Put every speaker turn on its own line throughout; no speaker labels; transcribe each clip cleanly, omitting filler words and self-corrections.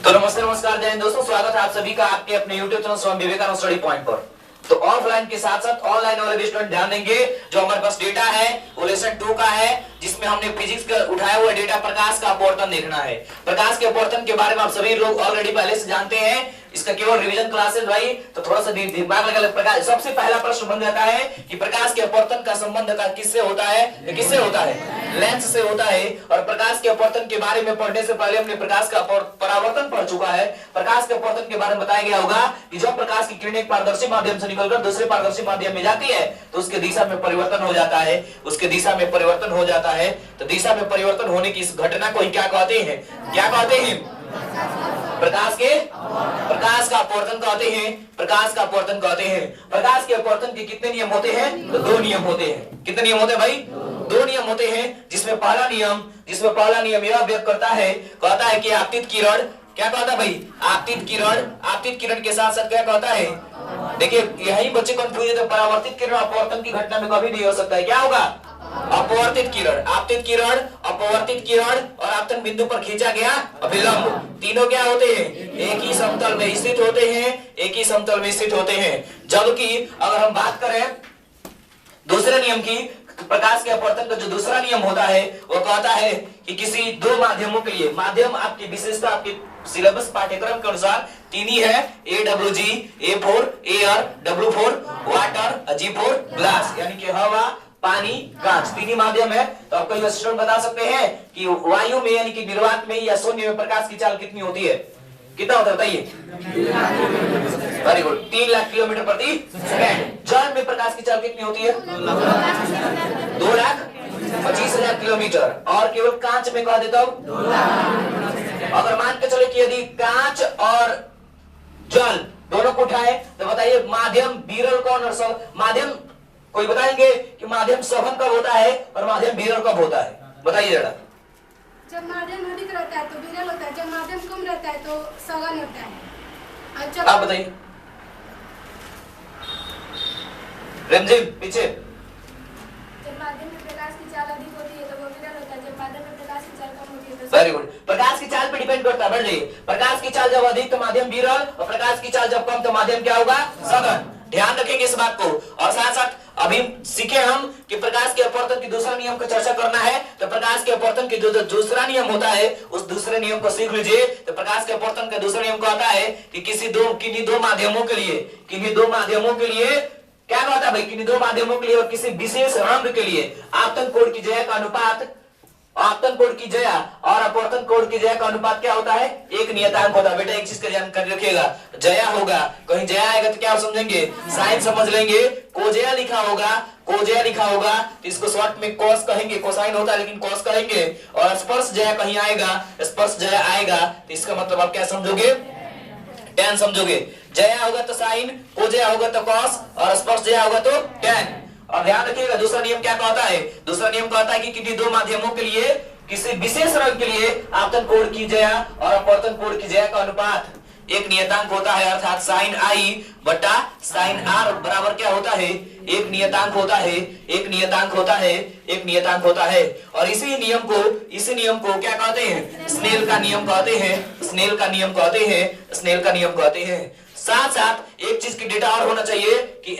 तो नमस्ते नमस्कार जय हिंद दोस्तों, स्वागत है आप सभी का आपके अपने YouTube channel Swami Vivekananda study point पर। तो ऑफलाइन के साथ साथ ऑनलाइन वाले भी स्टूडेंट ध्यान देंगे। जो हमारे पास डेटा है वो लेसन 2 का है, जिसमें हमने फिजिक्स का उठाया हुआ डेटा प्रकाश का अपवर्तन देखना है। प्रकाश के अपवर्तन के बारे में आप सभी लोग ऑलरेडी पहले से जानते हैं, इसका केवल रिवीजन क्लासेस भाई, तो थोड़ा सा दिमाग लगा। प्रकाश सबसे पहला प्रश्न बन जाता है कि प्रकाश के अपवर्तन का संबंध का किससे होता है? किससे होता है? लेंस से होता है। और प्रकाश के अपवर्तन के बारे में पढ़ने से पहले हमने प्रकाश का परावर्तन पढ़ चुका है। प्रकाश के अपवर्तन के बारे में बताया गया होगा कि जब प्रकाश की किरणें एक पारदर्शी माध्यम से निकलकर दूसरे पारदर्शी माध्यम में जाती है तो उसके दिशा में परिवर्तन हो जाता है। उसके दिशा में परिवर्तन हो जाता है। तो दिशा में परिवर्तन होने की इस घटना को ही क्या कहते हैं? क्या कहते हैं? प्रकाश का अपवर्तन कहते हैं। प्रकाश का अपवर्तन कहते हैं। प्रकाश के अपवर्तन के कितने नियम होते हैं? तो 2 नियम होते हैं। कितने नियम होते हैं भाई? 2 नियम होते हैं। जिसमें पहला नियम यह व्यक्त करता है, कहता है कि आपतित किरण, क्या कहता है भाई? आपतित किरण के साथ साथ क्या कहता है? देखिए यही बच्चे कंफ्यूज है। परावर्तित किरण अपवर्तन की घटना में कभी नहीं हो सकता है। क्या होगा? अपवर्तित किरण, आपतित किरण, अपवर्तित किरण और आपतन बिंदु पर खींचा गया अभिलंब, तीनों क्या होते हैं? एक ही समतल में स्थित होते हैं। एक ही समतल में स्थित होते हैं। जबकि अगर हम बात करें दूसरे नियम की, प्रकाश के अपवर्तन का जो दूसरा नियम होता है वो कहता है कि किसी 2 माध्यमों के लिए, माध्यम आपकी विशेषता आपके सिलेबस पाठ्यक्रम के अनुसार 3 ही है, AWG, A4 air, W4 water, G4 glass, यानी कि हवा, पानी, कांच, 3 ही माध्यम है। तो आप कई स्टूडेंट बता सकते हैं कि वायु में यानी कि निर्वात में या शून्य में प्रकाश की चाल कितनी होती है? कितना होता है बताइए? वेरी गुड, 3 लाख किलोमीटर प्रति सेकंड। जल में प्रकाश की चाल कितनी होती है? 2,25,000 किलोमीटर। और केवल कांच में कह देता हूं, अगर मान के चले कि यदि कांच और जल दोनों को उठाए तो बताइए माध्यम विरल कौन और माध्यम, कोई बताएंगे कि माध्यम सघन कब होता है और माध्यम विरल कब होता है? बताइए जरा।
जब माध्यम अधिक रहता है तो विरल होता है, जब माध्यम कम रहता है तो सघन होता है।
आप बताइए रंजीत पीछे।
जब माध्यम में प्रकाश की चाल अधिक होती है तो वो विरल होता है, जब माध्यम में प्रकाश की चाल कम होती है तो।
वेरी गुड, प्रकाश की चाल पे डिपेंड करता है। बढ़ जाइए, प्रकाश की चाल जब अधिक तो माध्यम विरल, और प्रकाश की चाल जब कम तो माध्यम क्या होगा? सघन। ध्यान रखेंगे इस बात को। और साथ साथ अभी सीखे हम कि प्रकाश के अपवर्तन के दूसरा नियम का चर्चा करना है। तो प्रकाश के अपवर्तन के जो दूसरा नियम होता है उस दूसरे नियम को सीख लीजिए। तो प्रकाश के अपवर्तन का दूसरा नियम कहता है कि किन्हीं दो माध्यमों के लिए क्या कहता है भाई? किन्हीं 2 माध्यमों के लिए और किसी विशेष रंग के लिए आपतन कोण की जया का अनुपात, आपतन कोण की जया और अपवर्तन कोण की जया का अनुपात क्या होता है? एक नियतांक होता है। बेटा एक चीज का ध्यान कर रखिएगा, जया होगा, कहीं जया आएगा तो क्या समझेंगे? साइन समझ लेंगे। कोजया लिखा होगा तो इसको शॉर्ट में कॉस कहेंगे, कोसाइन होता है लेकिन कॉस कहेंगे। और स्पर्श जया कहीं आएगा तो इसका मतलब आप क्या समझोगे? टैन समझोगे। जया होगा तो साइन, कोजया होगा तो कॉस और स्पर्श जया होगा तो टैन। और ध्यान रखिएगा दूसरा नियम क्या कहता है? दूसरा नियम कहता है कि किन्हीं 2 माध्यमों के लिए किसी विशेष रंग के लिए आपतन कोण की जया और अपवर्तन कोण की जया का अनुपात एक नियतांक होता है, अर्थात साइन आई बटा साइन आर बराबर क्या होता है? एक नियतांक होता है। और इसी नियम को क्या कहते हैं? स्नेल का नियम कहते हैं। साथ साथ एक चीज की डेटा और होना चाहिए कि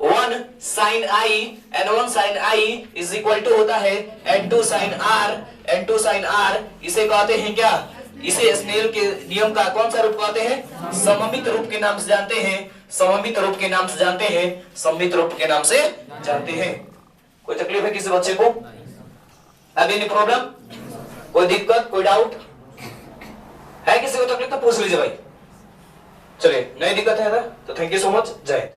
N1 sin I is equal to होता है N2 sin R। इसे कहते हैं क्या? इसे स्नेल के नियम का कौन सा रूप कहते हैं? सममित रूप के नाम से जानते हैं। कोई तकलीफ है किसी बच्चे को? अभी एनी प्रॉब्लम, कोई दिक्कत, कोई डाउट है? किसी को तकलीफ तो पूछ लीजिए भाई। चलिए, नई दिक्कत है तो थैंक यू सो मच। जय।